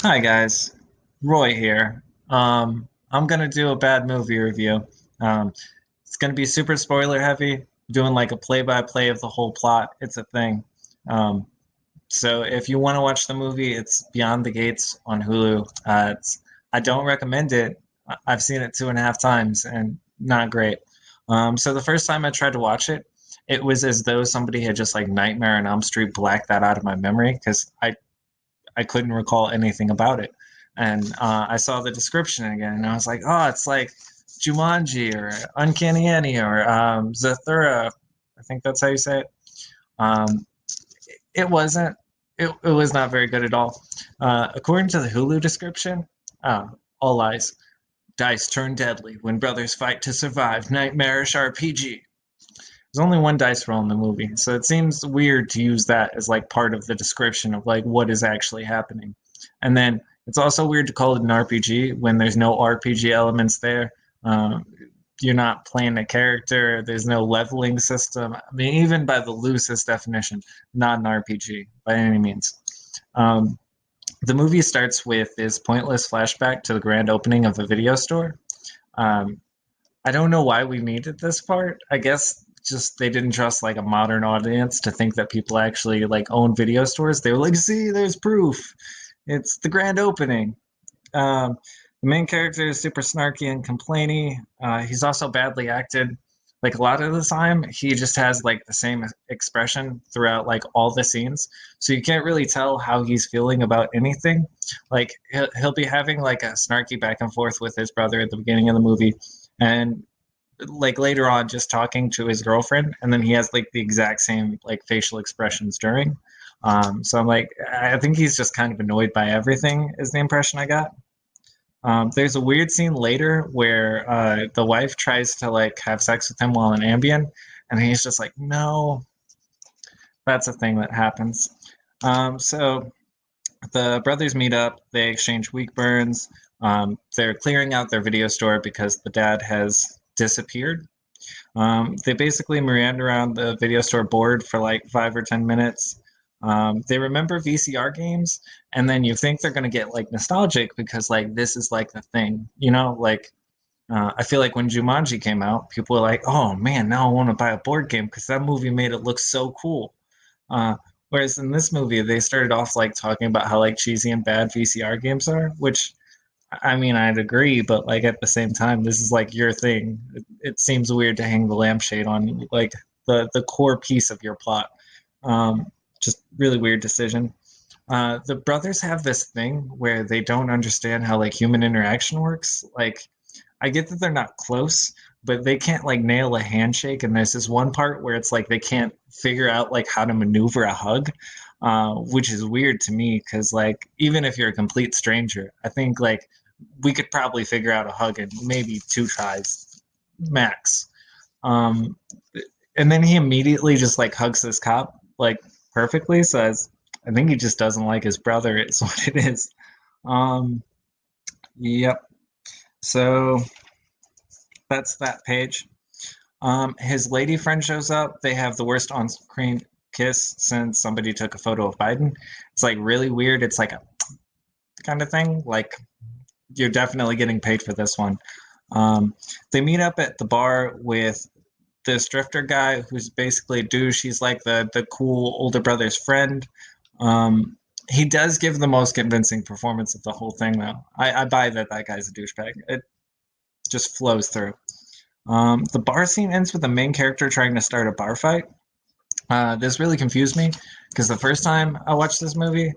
Hi guys, Roy here. I'm gonna do a bad movie review. Um, it's gonna be super spoiler heavy, doing like a play-by-play of the whole plot. It's a thing. Um, so if you want to watch the movie, it's Beyond the Gates on Hulu. I don't recommend it. I've seen it 2.5 times and not great. So the first time I tried to watch it, it was as though somebody had just like Nightmare on Elm Street blacked that out of my memory because I couldn't recall anything about it. And I saw the description again, and I was like, oh, it's like Jumanji or Uncanny Annie or Zathura. I think that's how you say it. Um, it wasn't. It was not very good at all. According to the Hulu description, all lies. Dice turn deadly when brothers fight to survive. Nightmarish RPG. There's only one dice roll in the movie, so it seems weird to use that as like part of the description of like what is actually happening. And then it's also weird to call it an RPG when there's no RPG elements there. Um, you're not playing a character. There's no leveling system. I mean, even by the loosest definition, not an RPG by any means. Um, the movie starts with this pointless flashback to the grand opening of a video store. Um, I don't know why we needed this part. I guess just they didn't trust like a modern audience to think that people actually like own video stores. They were like, "See, there's proof. It's the grand opening." Um, the main character is super snarky and complainy. He's also badly acted. Like a lot of the time, he just has like the same expression throughout like all the scenes, so you can't really tell how he's feeling about anything. Like he'll be having like a snarky back and forth with his brother at the beginning of the movie, and like later on just talking to his girlfriend, and then he has like the exact same like facial expressions during. So I'm like, I think he's just kind of annoyed by everything is the impression I got. There's a weird scene later where the wife tries to like have sex with him while in Ambien, and he's just like, no. That's a thing that happens. So the brothers meet up, they exchange weak burns. They're clearing out their video store because the dad has disappeared. They basically meander around the video store board for like 5 or 10 minutes. They remember VCR games, and then you think they're gonna get like nostalgic because like this is like the thing, you know? Like I feel like when Jumanji came out, people were like, "Oh man, now I want to buy a board game because that movie made it look so cool." Uh, Whereas in this movie, they started off like talking about how like cheesy and bad VCR games are, which I mean, I'd agree, but like at the same time, this is like your thing. It seems weird to hang the lampshade on like the core piece of your plot. Um, just really weird decision. The brothers have this thing where they don't understand how like human interaction works. Like, I get that they're not close, but they can't like nail a handshake. And there's this one part where it's like they can't figure out like how to maneuver a hug, which is weird to me because like even if you're a complete stranger, I think like we could probably figure out a hug in maybe 2 tries max. Um, and then he immediately just like hugs this cop like perfectly. Says, I think he just doesn't like his brother. Is what it is. Um, yep. So that's that page. His lady friend shows up. They have the worst on-screen kiss since somebody took a photo of Biden. It's like really weird. It's like a kind of thing. Like you're definitely getting paid for this one. Um, they meet up at the bar with this drifter guy who's basically a douche. He's like the cool older brother's friend. Um, he does give the most convincing performance of the whole thing, though. I buy that that guy's a douchebag. It just flows through. The bar scene ends with the main character trying to start a bar fight. This really confused me because the first time I watched this movie,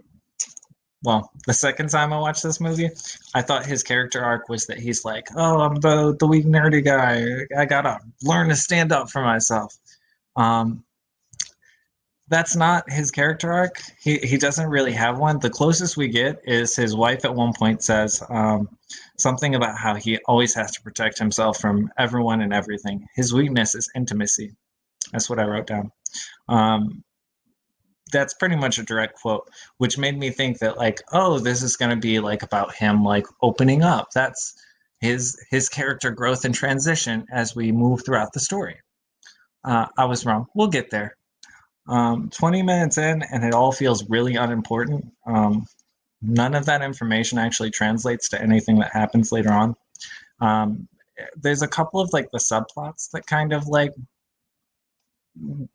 well, the second time I watched this movie, I thought his character arc was that he's like, "Oh, I'm the weak nerdy guy. I gotta learn to stand up for myself." Um, that's not his character arc. He doesn't really have one. The closest we get is his wife at one point says something about how he always has to protect himself from everyone and everything. His weakness is intimacy. That's what I wrote down. Um, that's pretty much a direct quote, which made me think that like, oh, this is going to be like about him like opening up. That's his character growth and transition as we move throughout the story. I was wrong. We'll get there. 20 minutes in, and it all feels really unimportant. None of that information actually translates to anything that happens later on. Um, there's a couple of like the subplots that kind of like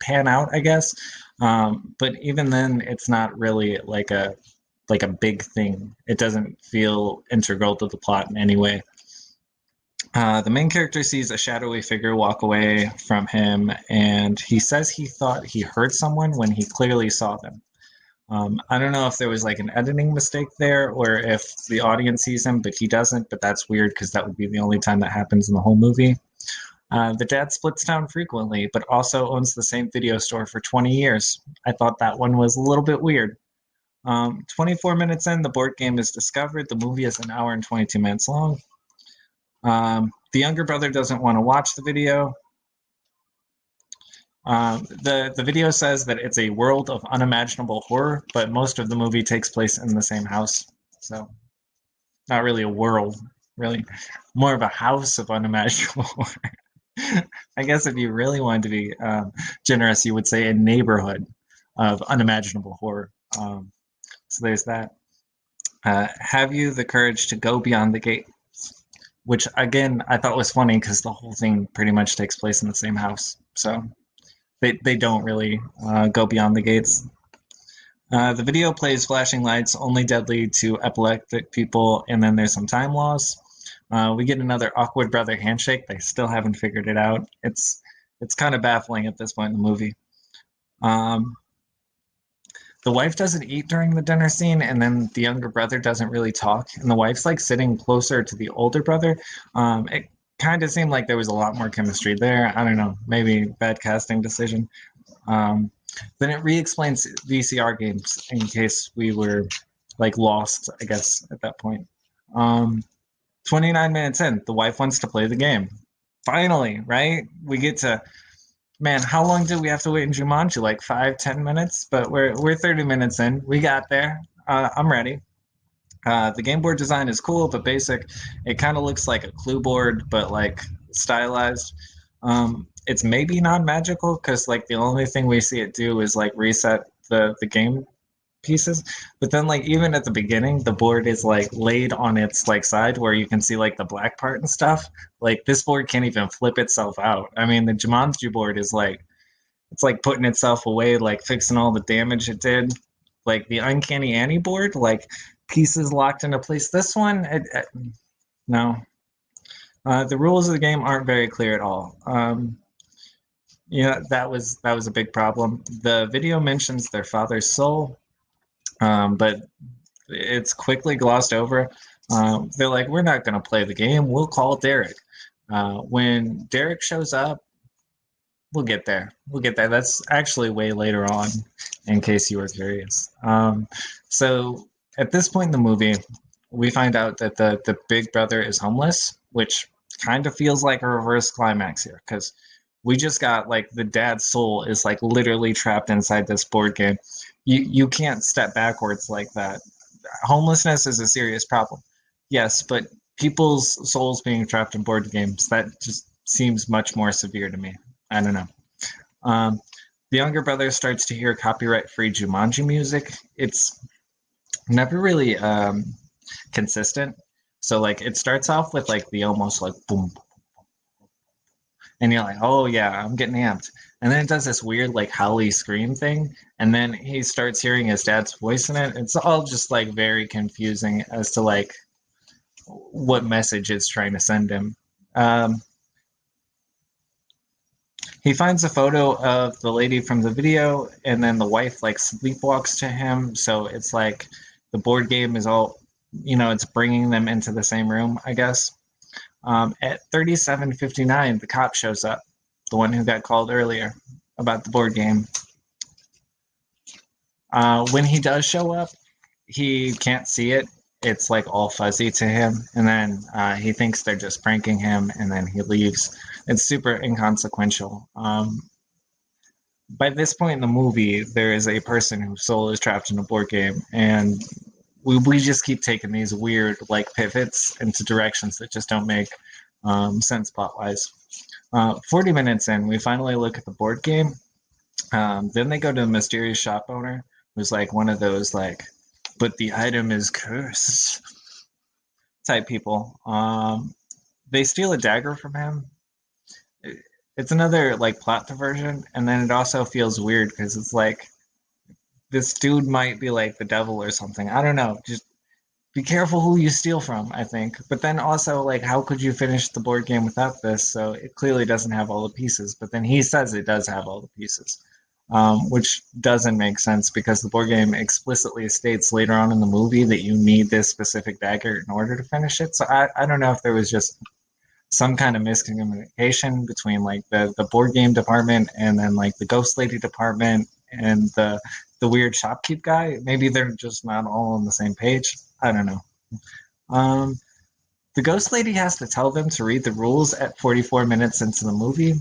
pan out, I guess. But even then, it's not really like a big thing. It doesn't feel integral to the plot in any way. The main character sees a shadowy figure walk away from him, and he says he thought he heard someone when he clearly saw them. I don't know if there was like an editing mistake there or if the audience sees him, but he doesn't. But that's weird because that would be the only time that happens in the whole movie. The dad splits town frequently, but also owns the same video store for 20 years. I thought that one was a little bit weird. 24 minutes in, the board game is discovered. The movie is an hour and 22 minutes long. The younger brother doesn't want to watch the video. The video says that it's a world of unimaginable horror, but most of the movie takes place in the same house. So, not really a world, really. More of a house of unimaginable horror. I guess if you really wanted to be generous, you would say a neighborhood of unimaginable horror. So there's that. Have you the courage to go beyond the gate? Which again I thought was funny because the whole thing pretty much takes place in the same house. So they don't really go beyond the gates. The video plays flashing lights, only deadly to epileptic people, and then there's some time loss. We get another awkward brother handshake. They still haven't figured it out. It's kind of baffling at this point in the movie. Um, the wife doesn't eat during the dinner scene, and then the younger brother doesn't really talk, and the wife's like sitting closer to the older brother. It kind of seemed like there was a lot more chemistry there. I don't know, maybe bad casting decision. Um, then it re-explains VCR games in case we were like lost, I guess, at that point. 29 minutes in, the wife wants to play the game. Finally, right? We get to, man, how long did we have to wait in Jumanji? Like 5, 10 minutes? But we're 30 minutes in. We got there. I'm ready. The game board design is cool but basic. It kind of looks like a clue board, but like stylized. It's maybe non-magical because like the only thing we see it do is like reset the game pieces. But then like even at the beginning, the board is like laid on its like side where you can see like the black part and stuff. Like this board can't even flip itself out. I mean, the Jumanji board is like it's like putting itself away, like fixing all the damage it did. Like the Uncanny Annie board, like pieces locked into place. This one, no. The rules of the game aren't very clear at all. That was a big problem. The video mentions their father's soul, but it's quickly glossed over. They're like, we're not going to play the game. We'll call Derek. When Derek shows up, we'll get there. We'll get there. That's actually way later on, in case you were curious. So at this point in the movie, we find out that the big brother is homeless, which kind of feels like a reverse climax here because we just got like the dad's soul is like literally trapped inside this board game. You can't step backwards like that. Homelessness is a serious problem. Yes, but people's souls being trapped in board games, that just seems much more severe to me. I don't know. Um, the younger brother starts to hear copyright-free Jumanji music. It's never really consistent. So like it starts off with like the almost like boom, and you're like, oh yeah, I'm getting amped. And then it does this weird like howly scream thing, and then he starts hearing his dad's voice in it. It's all just like very confusing as to like what message it's trying to send him. Um, he finds a photo of the lady from the video, and then the wife like sleepwalks to him. So it's like the board game is all, it's bringing them into the same room, I guess. At 37:59, the cop shows up, the one who got called earlier about the board game. When he does show up, he can't see it. It's like all fuzzy to him, and then he thinks they're just pranking him, and then he leaves. It's super inconsequential. By this point in the movie, there is a person whose soul is trapped in a board game, and we just keep taking these weird like pivots into directions that just don't make sense plot wise. 40 minutes in, we finally look at the board game. Then they go to the mysterious shop owner, who's like one of those like but the item is cursed type people. They steal a dagger from him. It's another like plot diversion, and then it also feels weird because it's like this dude might be like the devil or something. I don't know. Just be careful who you steal from, I think. But then also, like, how could you finish the board game without this? So it clearly doesn't have all the pieces. But then he says it does have all the pieces, which doesn't make sense because the board game explicitly states later on in the movie that you need this specific dagger in order to finish it. So I don't know if there was just some kind of miscommunication between like the board game department and then like the ghost lady department and the weird shopkeep guy. Maybe they're just not all on the same page. I don't know. Um, the ghost lady has to tell them to read the rules at 44 minutes into the movie.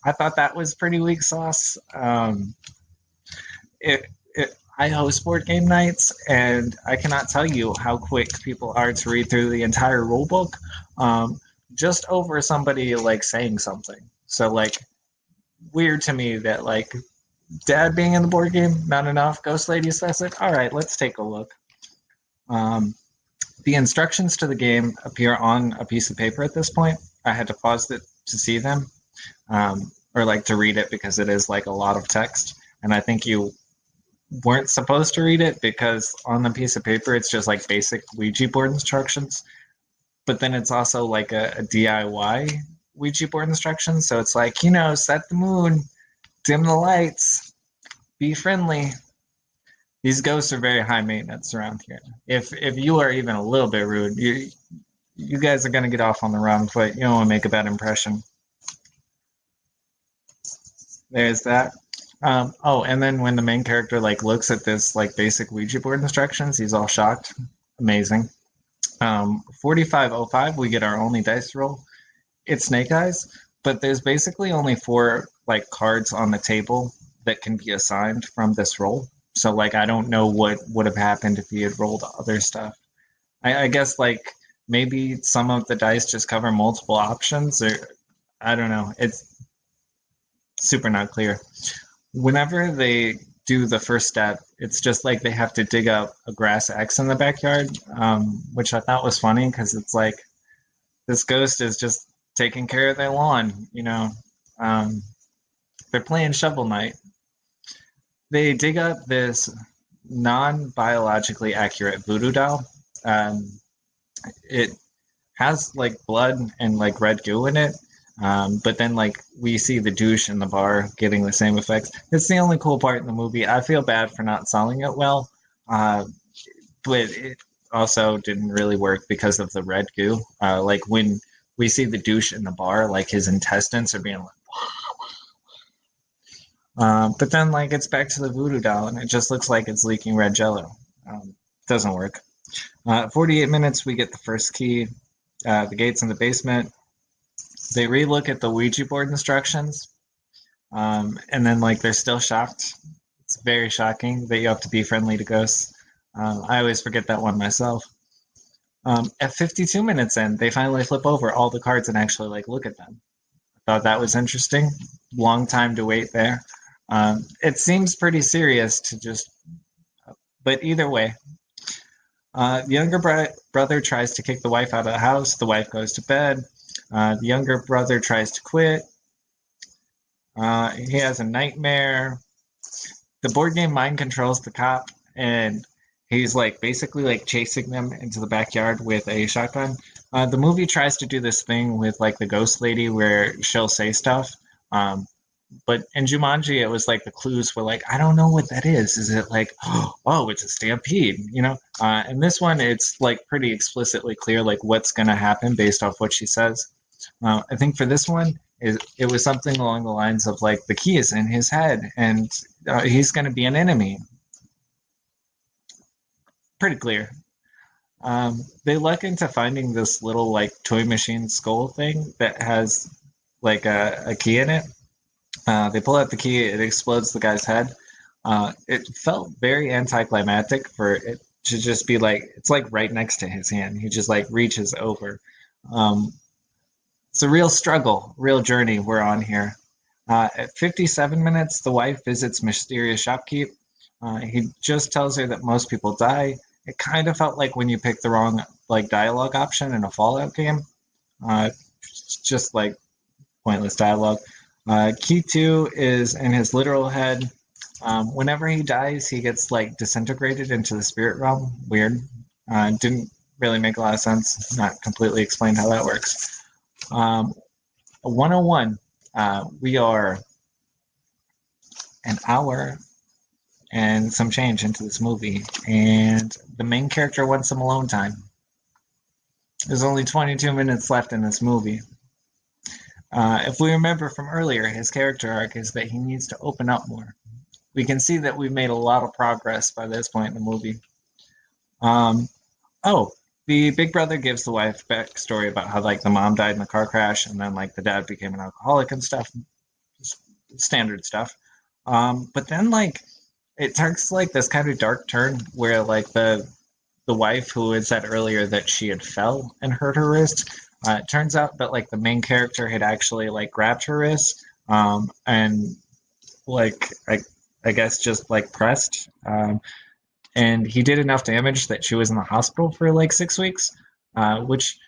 I thought that was pretty weak sauce. I host board game nights, and I cannot tell you how quick people are to read through the entire rule book, um, just over somebody like saying something. So like weird to me that like dad being in the board game not enough. Ghost lady says it. All right, let's take a look. Um, the instructions to the game appear on a piece of paper at this point. I had to pause it to see them, or like to read it because it is like a lot of text, and I think you weren't supposed to read it because on the piece of paper it's just like basic Ouija board instructions, but then it's also like a DIY Ouija board instructions. So it's like, set the moon, dim the lights, be friendly. These ghosts are very high maintenance around here. If you are even a little bit rude, you guys are gonna get off on the wrong foot. You don't want to make a bad impression. There's that. Oh, and then when the main character like looks at this like basic Ouija board instructions, he's all shocked. Amazing. 4505, we get our only dice roll. It's Snake Eyes, but there's basically only four like cards on the table that can be assigned from this roll. So like I don't know what would have happened if he had rolled other stuff. I guess like maybe some of the dice just cover multiple options, or I don't know. It's super not clear. Whenever they do the first step, it's just like they have to dig up a grass X in the backyard, which I thought was funny because it's like this ghost is just taking care of their lawn. Um, they're playing Shovel Knight. They dig up this non biologically accurate voodoo doll. Um, it has like blood and like red goo in it. But then like we see the douche in the bar getting the same effects. It's the only cool part in the movie. I feel bad for not selling it well, but it also didn't really work because of the red goo. Like when we see the douche in the bar, like his intestines are being like. But then like it's back to the voodoo doll, and it just looks like it's leaking red jello. Doesn't work. 48 minutes, we get the first key. The gates in the basement. They relook at the Ouija board instructions, and then like they're still shocked. It's very shocking that you have to be friendly to ghosts. I always forget that one myself. At 52 minutes in, they finally flip over all the cards and actually like look at them. I thought that was interesting. Long time to wait there. It seems pretty serious to just, but either way, the younger brother tries to kick the wife out of the house. The wife goes to bed. The younger brother tries to quit. He has a nightmare. The board game mind controls the cop, and he's like basically like chasing them into the backyard with a shotgun. The movie tries to do this thing with like the ghost lady where she'll say stuff. But in Jumanji, it was like the clues were like, I don't know what that is. Is it like, oh, it's a stampede, And this one, it's like pretty explicitly clear, like what's going to happen based off what she says. I think for this one, it was something along the lines of like the key is in his head, and he's going to be an enemy. Pretty clear. They look into finding this little like toy machine skull thing that has like a key in it. They pull out the key, it explodes the guy's head. It felt very anticlimactic for it to just be like, it's like right next to his hand. He just like reaches over. It's a real struggle, real journey we're on here. At 57 minutes, the wife visits mysterious shopkeep. He just tells her that most people die. It kind of felt like when you pick the wrong like dialogue option in a Fallout game. Uh, just like pointless dialogue. Key 2 is in his literal head. Whenever he dies, he gets like disintegrated into the spirit realm. Weird. Didn't really make a lot of sense. Not completely explained how that works. 101. We are an hour and some change into this movie, and the main character wants some alone time. There's only 22 minutes left in this movie. If we remember from earlier, his character arc is that he needs to open up more. We can see that we've made a lot of progress by this point in the movie. Um, oh, the big brother gives the wife backstory about how like the mom died in the car crash, and then like the dad became an alcoholic and stuff, standard stuff. But then like it takes like this kind of dark turn where like the wife who had said earlier that she had fell and hurt her wrist. It turns out that like the main character had actually like grabbed her wrist and like I guess just like pressed, and he did enough damage that she was in the hospital for like 6 weeks, which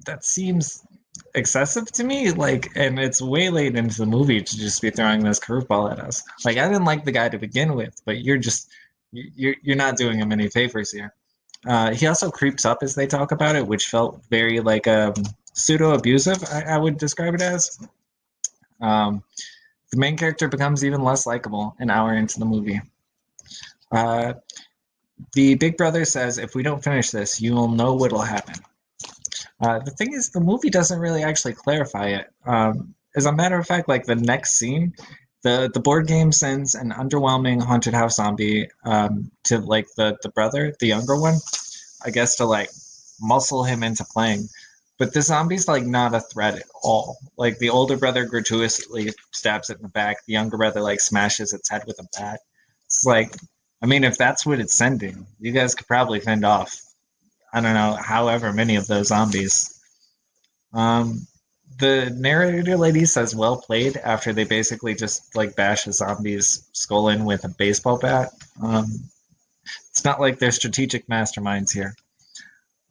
that seems excessive to me. Like, and it's way late into the movie to just be throwing this curveball at us. Like, I didn't like the guy to begin with, but you're not doing him any favors here. He also creeps up as they talk about it, which felt very like pseudo abusive. I would describe it as. Um, the main character becomes even less likable an hour into the movie. Uh, the big brother says, "If we don't finish this, you will know what'll happen." The thing is, the movie doesn't really actually clarify it. As a matter of fact, like the next scene, the board game sends an underwhelming haunted house zombie to like the brother, the younger one, I guess to like muscle him into playing. But the zombie's like not a threat at all. Like the older brother gratuitously stabs it in the back. The younger brother like smashes its head with a bat. It's like, I mean, if that's what it's sending, you guys could probably fend off, I don't know, however many of those zombies. Um, the narrator lady says well played after they basically just like bash a zombie's skull in with a baseball bat. It's not like they're strategic masterminds here.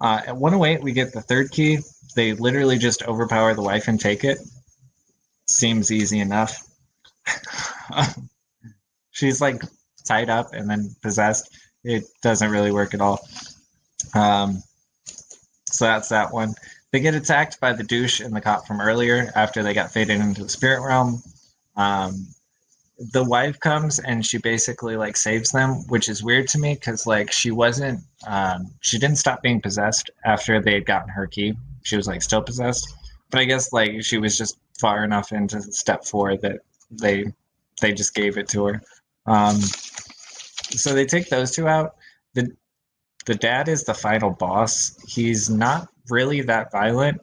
At 108, we get the third key. They literally just overpower the wife and take it. Seems easy enough. She's like tied up and then possessed. It doesn't really work at all. Um, so that's that one. They get attacked by the douche and the cop from earlier after they got faded into the spirit realm. Um, the wife comes and she basically like saves them, which is weird to me because like she didn't stop being possessed after they had gotten her key. She was like still possessed, but I guess like she was just far enough into step 4 that they they just gave it to her. So they take those two out. The dad is the final boss. He's not really that violent.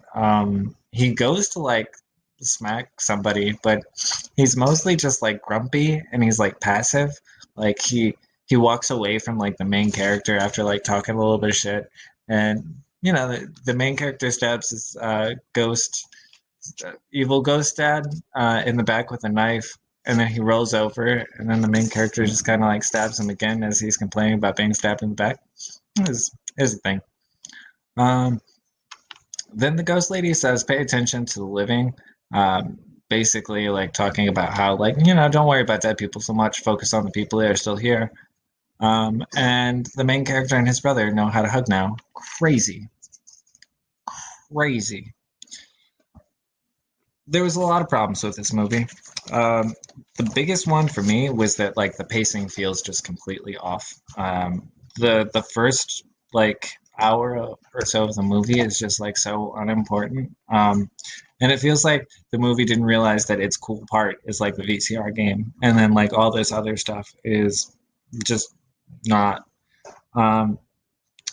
He goes to like smack somebody, but he's mostly just like grumpy and he's like passive. Like he walks away from like the main character after like talking a little bit of shit, and you know the main character stabs his ghost, evil ghost dad in the back with a knife, and then he rolls over, and then the main character just kind of like stabs him again as he's complaining about being stabbed in the back. Is the thing. Um, then the ghost lady says, "Pay attention to the living." Basically, like talking about how, like, don't worry about dead people so much. Focus on the people that are still here. And the main character and his brother know how to hug now. Crazy, crazy. There was a lot of problems with this movie. Um, the biggest one for me was that like the pacing feels just completely off. The first like hour or so of the movie is just like so unimportant. And it feels like the movie didn't realize that its cool part is like the VCR game, and then like all this other stuff is just not. Um,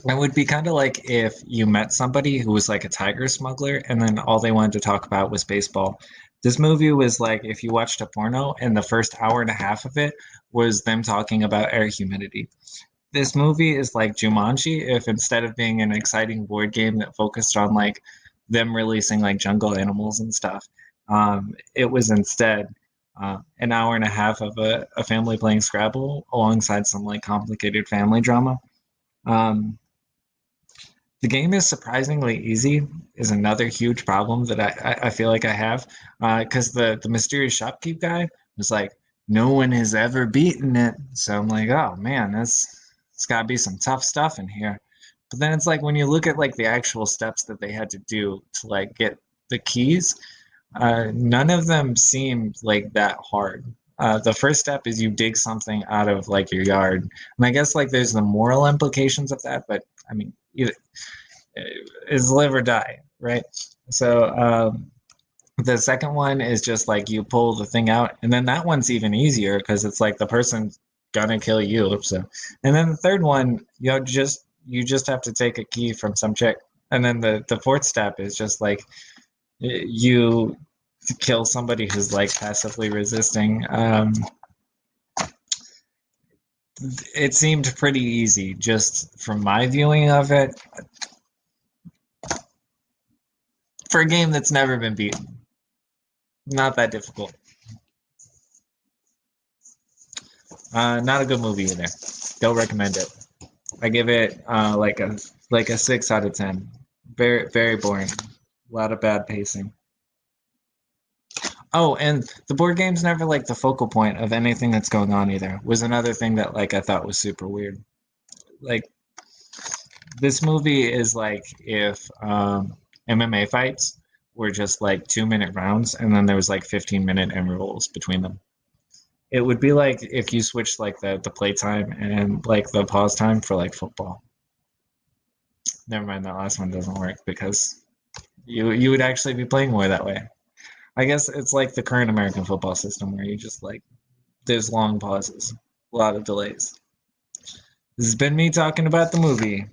it would be kind of like if you met somebody who was like a tiger smuggler and then all they wanted to talk about was baseball. This movie was like if you watched a porno and the first hour and a half of it was them talking about air humidity. This movie is like Jumanji if instead of being an exciting board game that focused on like them releasing like jungle animals and stuff, it was instead an hour and a half of a family playing Scrabble alongside some like complicated family drama. Um, the game is surprisingly easy, is another huge problem that I feel like I have. Because the mysterious shopkeep guy was like, no one has ever beaten it. So I'm like, oh man, it's got to be some tough stuff in here. But then it's like when you look at like the actual steps that they had to do to like get the keys, none of them seemed like that hard. The first step is you dig something out of like your yard, and I guess like there's the moral implications of that, but I mean, is live or die, right? So the second one is just like you pull the thing out, and then that one's even easier because it's like the person's gonna kill you. So, and then the third one, you just have to take a key from some chick, and then the fourth step is just like you kill somebody who's like passively resisting. It seemed pretty easy just from my viewing of it for a game that's never been beaten. Not that difficult. Not a good movie either. Don't recommend it. I give it like a 6 out of 10. Very boring. A lot of bad pacing. Oh, and the board game's never like the focal point of anything that's going on either. Was another thing that like I thought was super weird. Like this movie is like if MMA fights were just like 2 minute rounds and then there was like 15-minute intervals between them. It would be like if you switched like the play time and like the pause time for like football. Never mind, that last one doesn't work because you would actually be playing more that way. I guess it's like the current American football system where you just like there's long pauses, a lot of delays. This has been me talking about the movie.